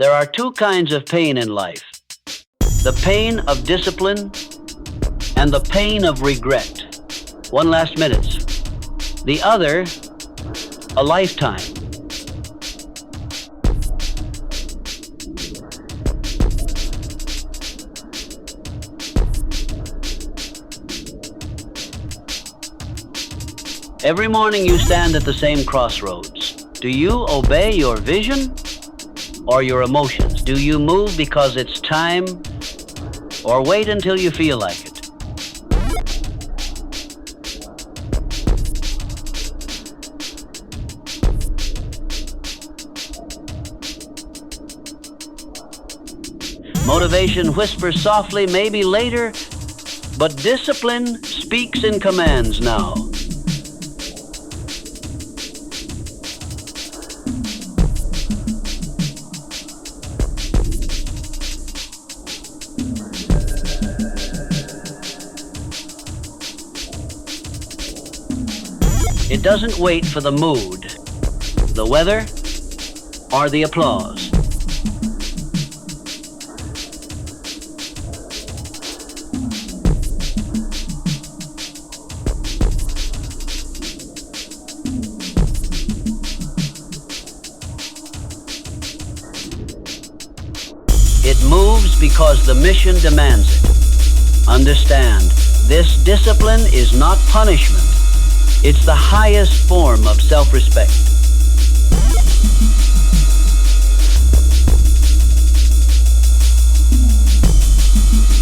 There are two kinds of pain in life: the pain of discipline and the pain of regret. 1 last minute. The other, a lifetime. Every morning you stand at the same crossroads. Do you obey your vision or your emotions? Do you move because it's time or wait until you feel like it? Motivation whispers softly, maybe later, but discipline speaks in commands now. It doesn't wait for the mood, the weather, or the applause. It moves because the mission demands it. Understand, this discipline is not punishment. It's the highest form of self-respect.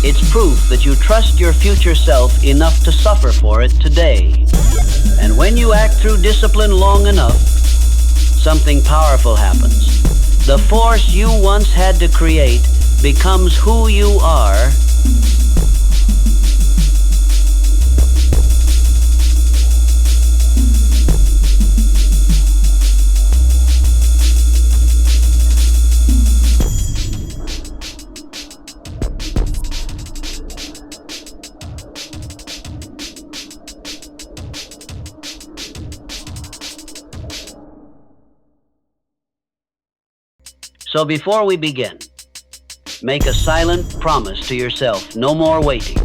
It's proof that you trust your future self enough to suffer for it today. And when you act through discipline long enough, something powerful happens. The force you once had to create becomes who you are. So before we begin, make a silent promise to yourself. No more waiting.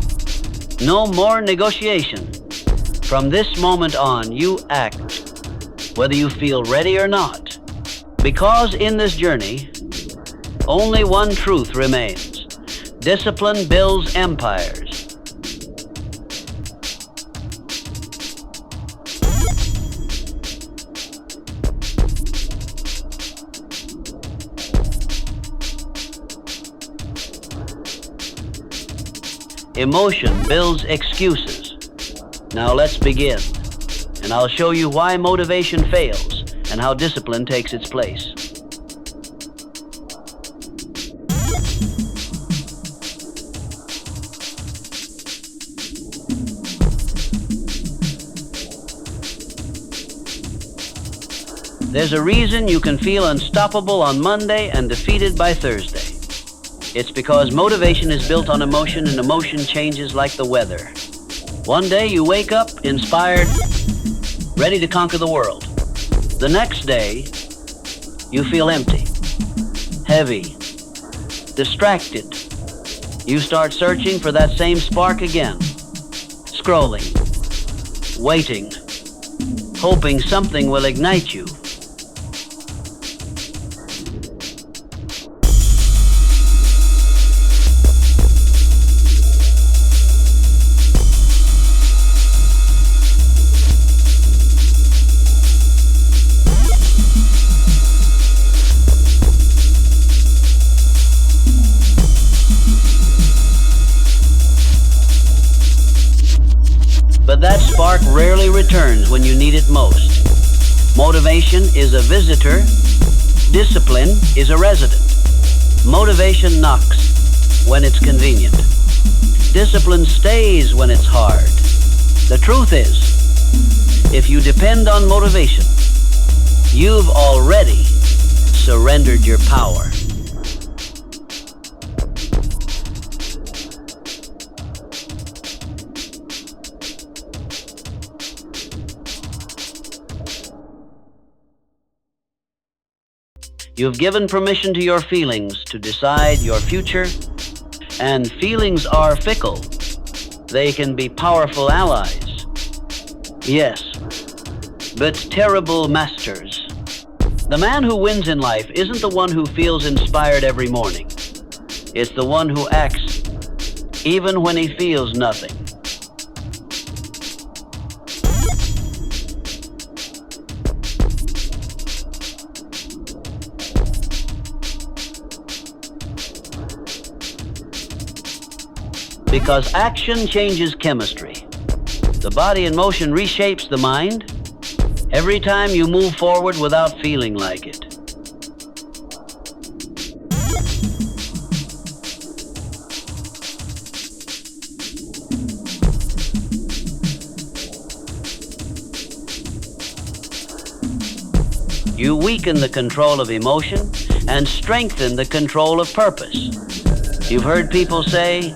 No more negotiation. From this moment on, you act, whether you feel ready or not. Because in this journey, only one truth remains. Discipline builds empires. Emotion builds excuses. Now let's begin, and I'll show you why motivation fails and how discipline takes its place. There's a reason you can feel unstoppable on Monday and defeated by Thursday. It's because motivation is built on emotion, and emotion changes like the weather. One day you wake up inspired, ready to conquer the world. The next day, you feel empty, heavy, distracted. You start searching for that same spark again, scrolling, waiting, hoping something will ignite you. But that spark rarely returns when you need it most. Motivation is a visitor. Discipline is a resident. Motivation knocks when it's convenient. Discipline stays when it's hard. The truth is, if you depend on motivation, you've already surrendered your power. You've given permission to your feelings to decide your future, and feelings are fickle. They can be powerful allies. Yes, but terrible masters. The man who wins in life isn't the one who feels inspired every morning. It's the one who acts even when he feels nothing. Because action changes chemistry. The body in motion reshapes the mind every time you move forward without feeling like it. You weaken the control of emotion and strengthen the control of purpose. You've heard people say,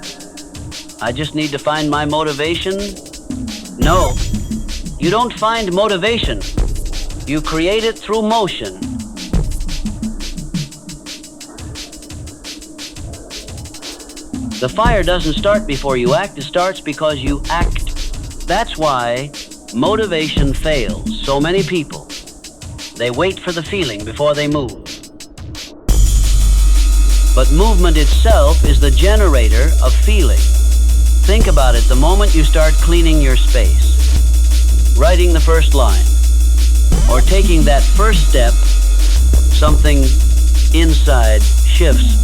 "I just need to find my motivation." No, you don't find motivation. You create it through motion. The fire doesn't start before you act, it starts because you act. That's why motivation fails so many people. They wait for the feeling before they move. But movement itself is the generator of feeling. Think about it the moment you start cleaning your space, writing the first line, or taking that first step, something inside shifts.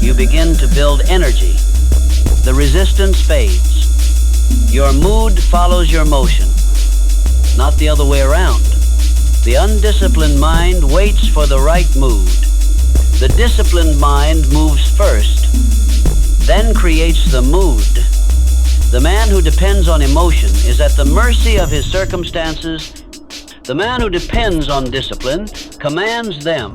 You begin to build energy. The resistance fades. Your mood follows your motion, not the other way around. The undisciplined mind waits for the right mood. The disciplined mind moves first, then creates the mood. The man who depends on emotion is at the mercy of his circumstances. The man who depends on discipline commands them.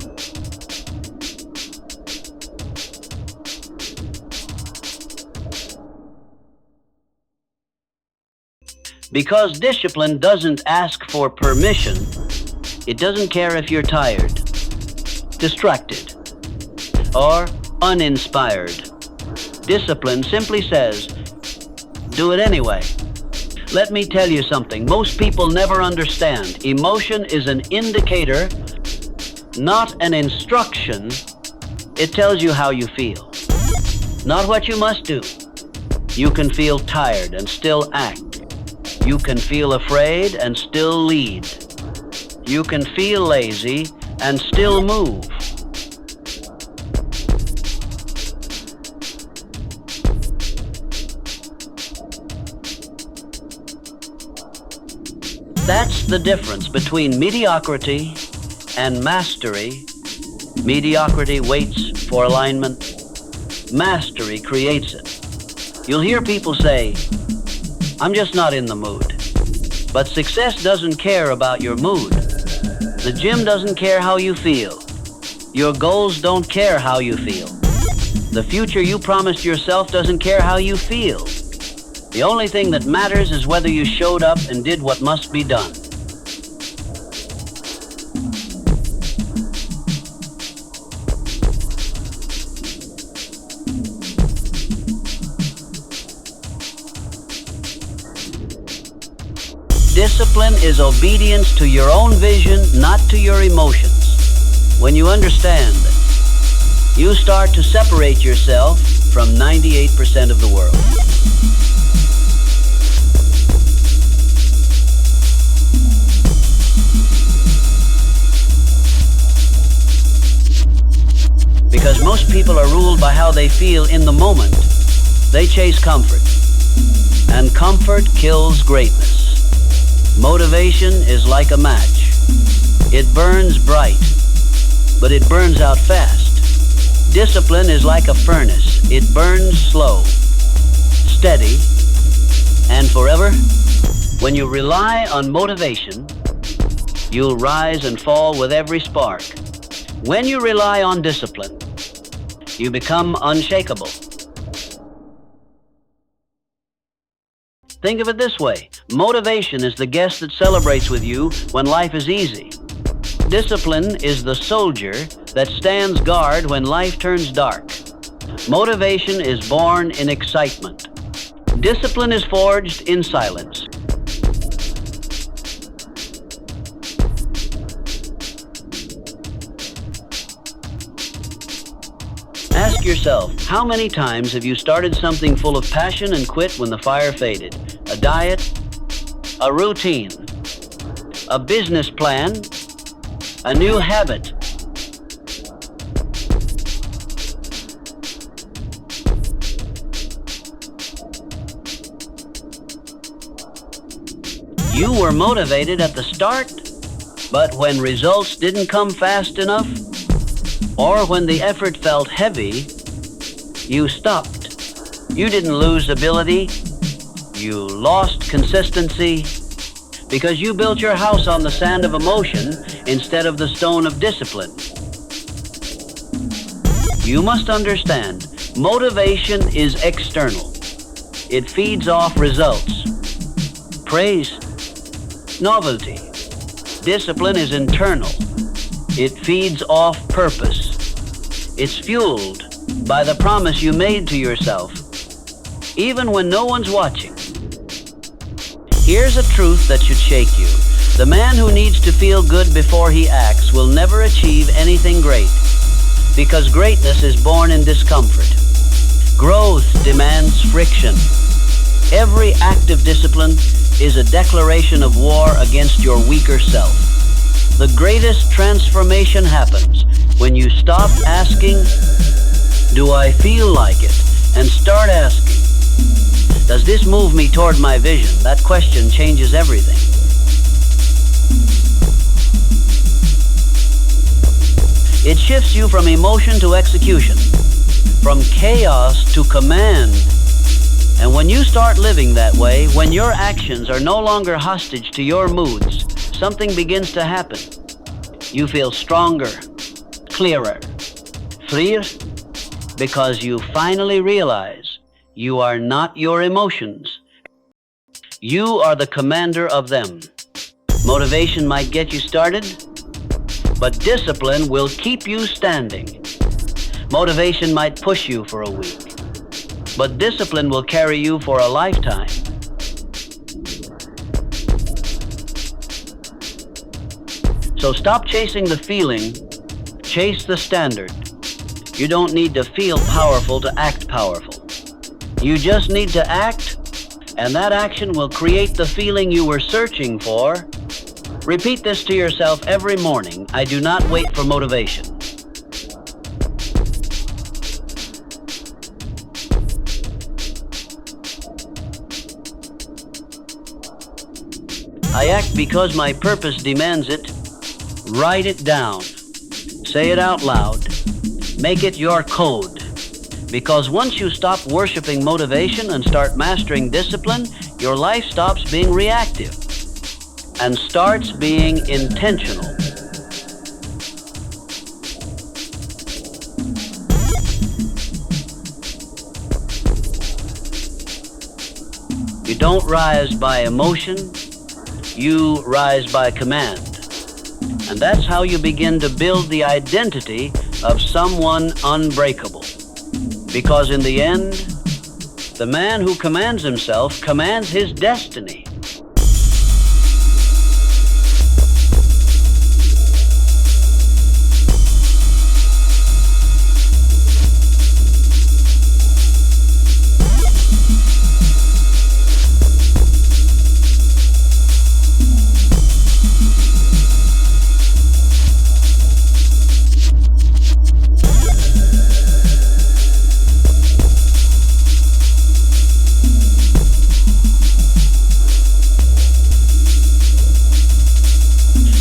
Because discipline doesn't ask for permission, it doesn't care if you're tired, distracted, or uninspired. Discipline simply says, do it anyway. Let me tell you something most people never understand. Emotion is an indicator, not an instruction. It tells you how you feel, not what you must do. You can feel tired and still act. You can feel afraid and still lead. You can feel lazy and still move. That's the difference between mediocrity and mastery. Mediocrity waits for alignment. Mastery creates it. You'll hear people say, "I'm just not in the mood." But success doesn't care about your mood. The gym doesn't care how you feel. Your goals don't care how you feel. The future you promised yourself doesn't care how you feel. The only thing that matters is whether you showed up and did what must be done. Discipline is obedience to your own vision, not to your emotions. When you understand that, you start to separate yourself from 98% of the world. Because most people are ruled by how they feel in the moment. They chase comfort, and comfort kills greatness. Motivation is like a match. It burns bright, but it burns out fast. Discipline is like a furnace. It burns slow, steady, and forever. When you rely on motivation, you'll rise and fall with every spark. When you rely on discipline, you become unshakable. Think of it this way. Motivation is the guest that celebrates with you when life is easy. Discipline is the soldier that stands guard when life turns dark. Motivation is born in excitement. Discipline is forged in silence. Ask yourself, how many times have you started something full of passion and quit when the fire faded? A diet, a routine, a business plan, a new habit. You were motivated at the start, but when results didn't come fast enough, or when the effort felt heavy, you stopped. You didn't lose ability, you lost consistency, because you built your house on the sand of emotion instead of the stone of discipline. You must understand, motivation is external. It feeds off results, praise, novelty. Discipline is internal. It feeds off purpose. It's fueled by the promise you made to yourself, even when no one's watching. Here's a truth that should shake you. The man who needs to feel good before he acts will never achieve anything great, because greatness is born in discomfort. Growth demands friction. Every act of discipline is a declaration of war against your weaker self. The greatest transformation happens when you stop asking, "Do I feel like it?" and start asking, "Does this move me toward my vision?" That question changes everything. It shifts you from emotion to execution, from chaos to command. And when you start living that way, when your actions are no longer hostage to your moods, something begins to happen. You feel stronger, clearer, freer, because you finally realize you are not your emotions. You are the commander of them. Motivation might get you started, but discipline will keep you standing. Motivation might push you for a week, but discipline will carry you for a lifetime. So stop chasing the feeling, chase the standard. You don't need to feel powerful to act powerful. You just need to act, and that action will create the feeling you were searching for. Repeat this to yourself every morning. I do not wait for motivation. I act because my purpose demands it. Write it down. Say it out loud. Make it your code. Because once you stop worshiping motivation and start mastering discipline, your life stops being reactive and starts being intentional. You don't rise by emotion, you rise by command. And that's how you begin to build the identity of someone unbreakable. Because in the end, the man who commands himself commands his destiny.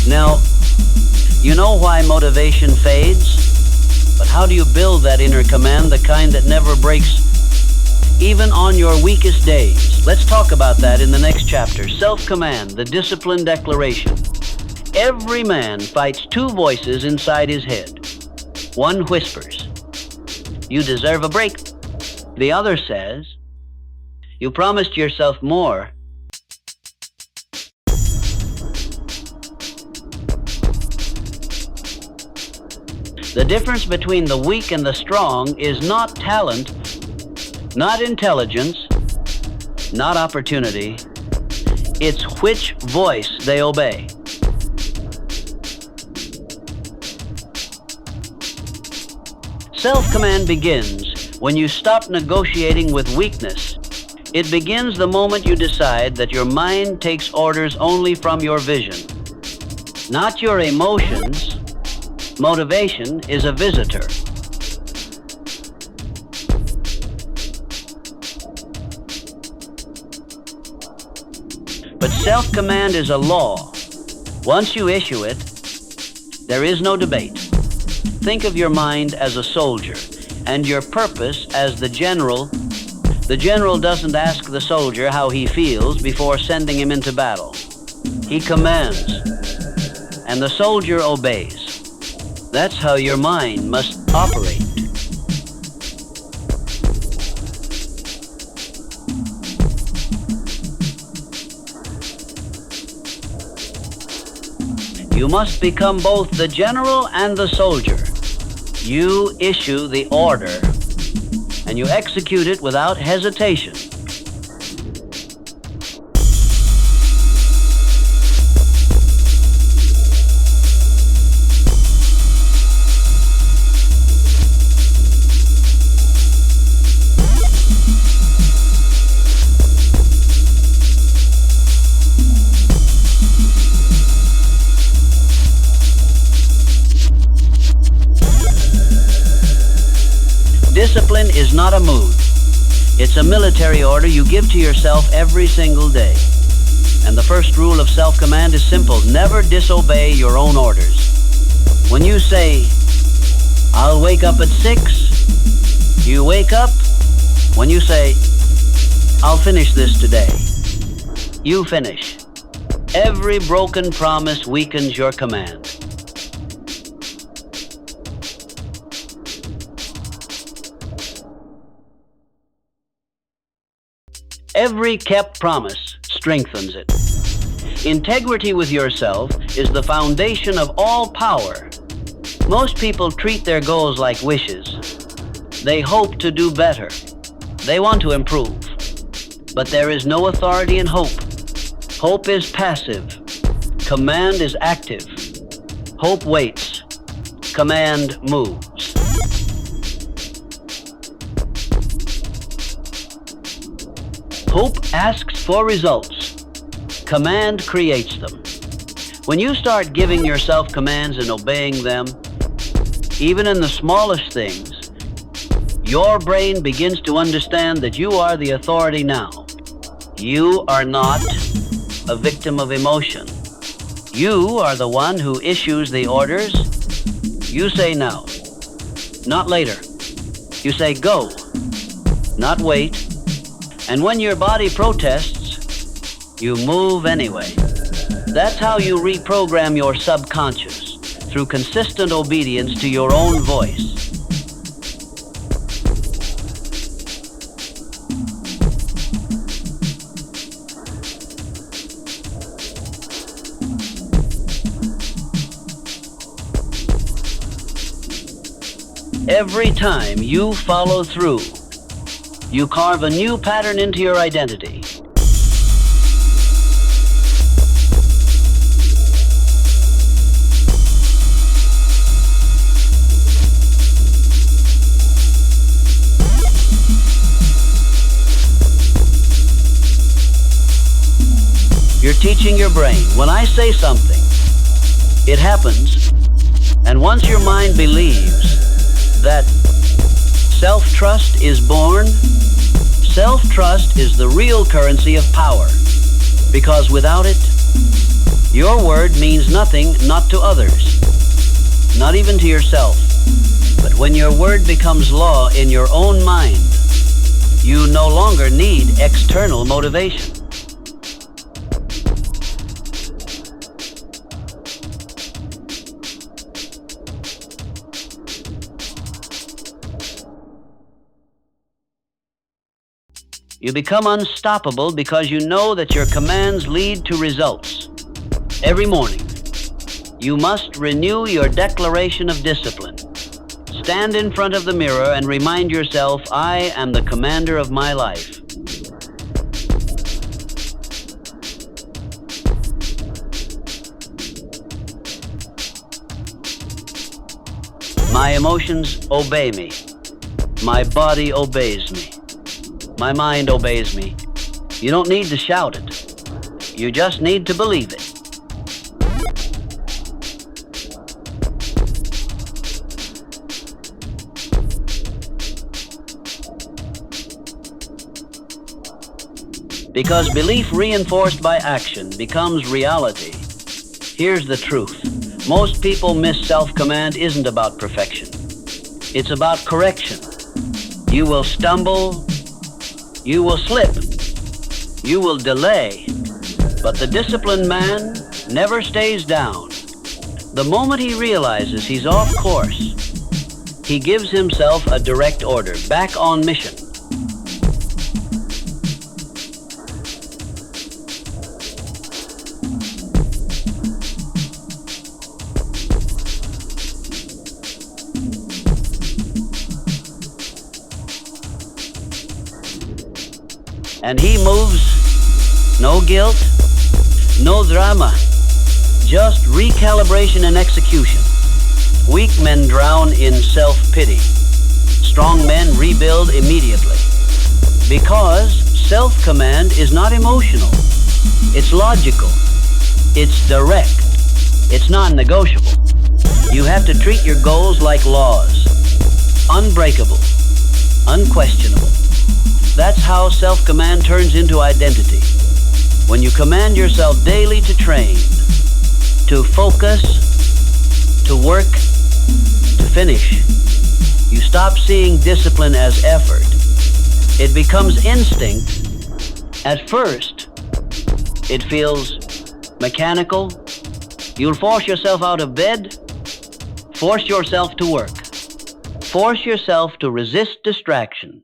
Now, you know why motivation fades? But how do you build that inner command, the kind that never breaks even on your weakest days? Let's talk about that in the next chapter. Self-command, the discipline declaration. Every man fights two voices inside his head. One whispers, "You deserve a break." The other says, You promised yourself more. The difference between the weak and the strong is not talent, not intelligence, not opportunity. It's which voice they obey. Self-command begins when you stop negotiating with weakness. It begins the moment you decide that your mind takes orders only from your vision, not your emotions. Motivation is a visitor. But self-command is a law. Once you issue it, there is no debate. Think of your mind as a soldier and your purpose as the general. The general doesn't ask the soldier how he feels before sending him into battle. He commands, and the soldier obeys. That's how your mind must operate. You must become both the general and the soldier. You issue the order, and you execute it without hesitation. Discipline is not a mood. It's a military order you give to yourself every single day. And the first rule of self-command is simple. Never disobey your own orders. When you say, I'll wake up at 6, you wake up. When you say, I'll finish this today, you finish. Every broken promise weakens your command. Every kept promise strengthens it. Integrity with yourself is the foundation of all power. Most people treat their goals like wishes. They hope to do better. They want to improve. But there is no authority in hope. Hope is passive. Command is active. Hope waits. Command moves. Hope asks for results. Command creates them. When you start giving yourself commands and obeying them, even in the smallest things, your brain begins to understand that you are the authority now. You are not a victim of emotion. You are the one who issues the orders. You say now, not later. You say go, not wait. And when your body protests, you move anyway. That's how you reprogram your subconscious, through consistent obedience to your own voice. Every time you follow through, you carve a new pattern into your identity. You're teaching your brain, when I say something, it happens, and once your mind believes that self-trust is born, self-trust is the real currency of power, because without it, your word means nothing, not to others, not even to yourself. But when your word becomes law in your own mind, you no longer need external motivation. You become unstoppable because you know that your commands lead to results. Every morning, you must renew your declaration of discipline. Stand in front of the mirror and remind yourself, I am the commander of my life. My emotions obey me. My body obeys me. My mind obeys me. You don't need to shout it. You just need to believe it. Because belief reinforced by action becomes reality. Here's the truth. Most people miss self-command isn't about perfection. It's about correction. You will stumble, you will slip, you will delay, but the disciplined man never stays down. The moment he realizes he's off course, he gives himself a direct order, back on mission. And he moves, no guilt, no drama, just recalibration and execution. Weak men drown in self-pity. Strong men rebuild immediately. Because self-command is not emotional. It's logical. It's direct. It's non-negotiable. You have to treat your goals like laws. Unbreakable. Unquestionable. That's how self-command turns into identity. When you command yourself daily to train, to focus, to work, to finish, you stop seeing discipline as effort. It becomes instinct. At first, it feels mechanical. You'll force yourself out of bed, force yourself to work, force yourself to resist distraction.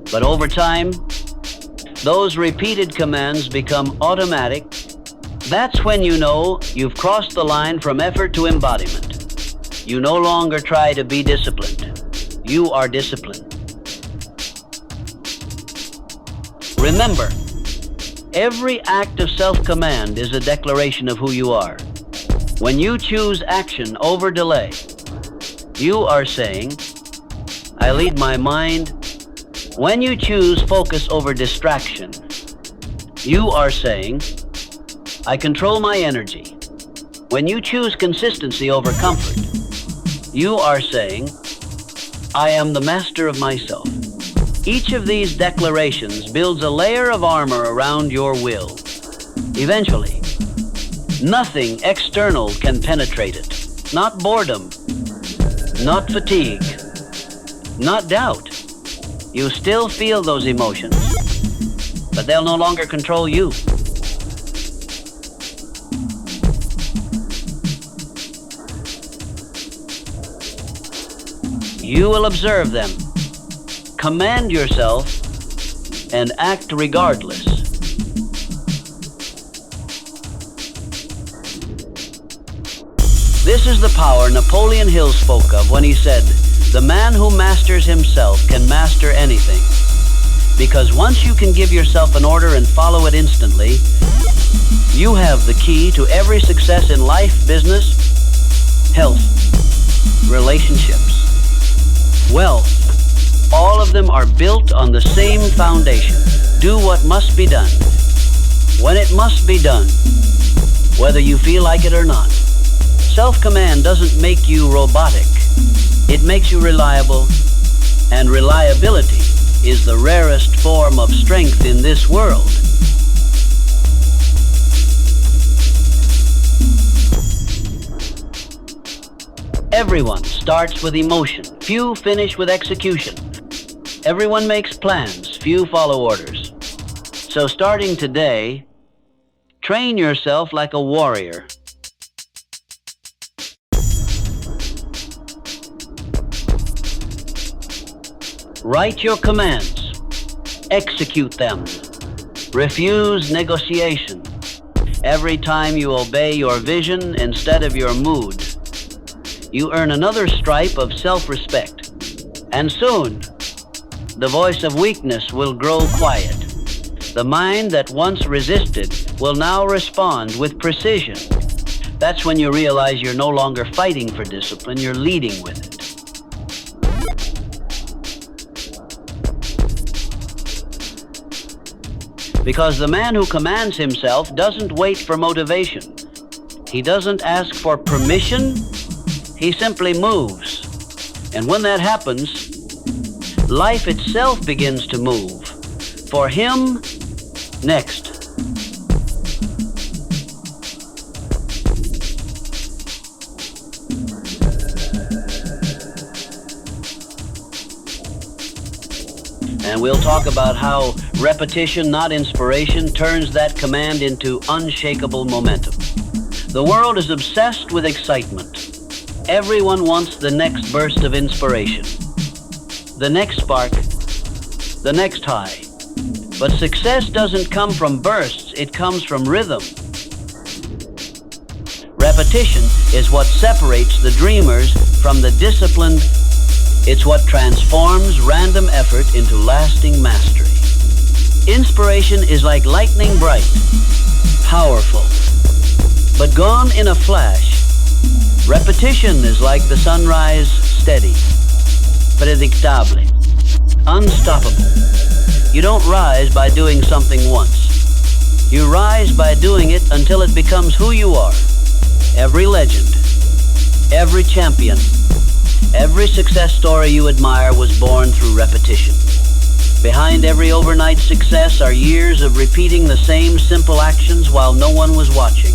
But over time, those repeated commands become automatic. That's when you know you've crossed the line from effort to embodiment. You no longer try to be disciplined. You are disciplined. Remember, every act of self-command is a declaration of who you are. When you choose action over delay, you are saying, I lead my mind. When you choose focus over distraction, you are saying, I control my energy. When you choose consistency over comfort, you are saying, I am the master of myself. Each of these declarations builds a layer of armor around your will. Eventually, nothing external can penetrate it. Not boredom, not fatigue, not doubt. You still feel those emotions, but they'll no longer control you. You will observe them, command yourself, and act regardless. This is the power Napoleon Hill spoke of when he said, the man who masters himself can master anything. Because once you can give yourself an order and follow it instantly, you have the key to every success in life, business, health, relationships, wealth. All of them are built on the same foundation. Do what must be done, when it must be done, whether you feel like it or not. Self-command doesn't make you robotic. It makes you reliable, and reliability is the rarest form of strength in this world. Everyone starts with emotion. Few finish with execution. Everyone makes plans. Few follow orders. So starting today, train yourself like a warrior. Write your commands. Execute them. Refuse negotiation. Every time you obey your vision instead of your mood, you earn another stripe of self-respect. And soon, the voice of weakness will grow quiet. The mind that once resisted will now respond with precision. That's when you realize you're no longer fighting for discipline, you're leading with it. Because the man who commands himself doesn't wait for motivation. He doesn't ask for permission, he simply moves. And when that happens, life itself begins to move. For him, next. And we'll talk about how repetition, not inspiration, turns that command into unshakable momentum. The world is obsessed with excitement. Everyone wants the next burst of inspiration, the next spark, the next high. But success doesn't come from bursts, it comes from rhythm. Repetition is what separates the dreamers from the disciplined. It's what transforms random effort into lasting mastery. Inspiration is like lightning bright, powerful, but gone in a flash. Repetition is like the sunrise, steady, predictable, unstoppable. You don't rise by doing something once. You rise by doing it until it becomes who you are. Every legend, every champion, every success story you admire was born through repetition. Behind every overnight success are years of repeating the same simple actions while no one was watching.